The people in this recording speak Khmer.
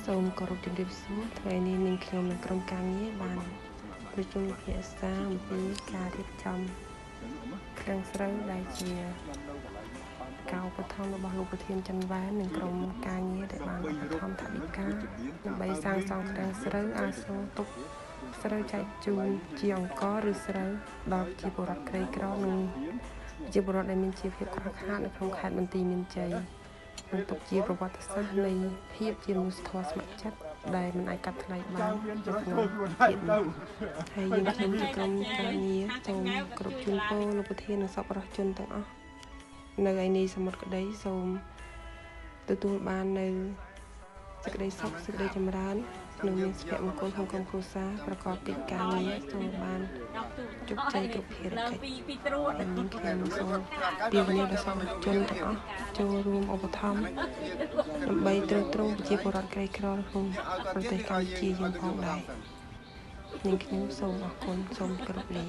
សូមគោរពជំរាបសួរថ្ងៃនេះនាងខ្ញុំនិងក្រុមការងារបានប្រជុំពិភាក្សាអំពីការរៀបចំឃ្លាំងស្រូវដែលជាការឧបត្ថម្ភរបស់លោកប្រធានច័ន្ទវ៉ាននិងក្រុមការងារដែលបានឧបត្ថម្ភថវិកាដើម្បីសាងសង់ឃ្លាំងស្រូវអាសូរទុកស្រូវចែកជូនជាអង្គឬស្រូវដល់ប្រជាពលរដ្ឋក្រីក្រនិងប្រជាពលរដ្ឋដែលមានជីវភាពខ្វះខាតនៅក្នុងខេត្តបន្ទាយមានជ័យនិងទុកជាប្រវត្តិសាស្ត្រនៃភាពជាមនុស្សធម៌ស្ម័គ្រចិត្តដែលមិនអាចកាត់ថ្លៃបាននៅក្នុងជាតិនេះហើយយើងខ្ញុំជាក្រុមការងារសូមគ្រប់ជូនពរលោកប្រធាននិងសប្បុរសជនទាំងអស់នៅឯនេះសមុទ្រក្តីសូមទទួលបាននៅសេចក្តីសុខសេចក្តីចម្រើននិងមានសុភមង្គលក្នុងក្រុមគ្រួសារប្រកបកិច្ចការងារសូមបានជោគជ័យគ្រប់ភារកិច្ចហើយនាងខ្ញុំសូមពីវនីដល់សប្បុរសជនទាំងអស់ចូលរួមឧបត្ថម្ភដើម្បីទ្រទ្រង់ប្រជាពលរដ្ឋក្រីក្រក្នុងប្រទេសកម្ពុជាយើងផងដែរនាងខ្ញុំសូមអរគុណសូមគោរពលា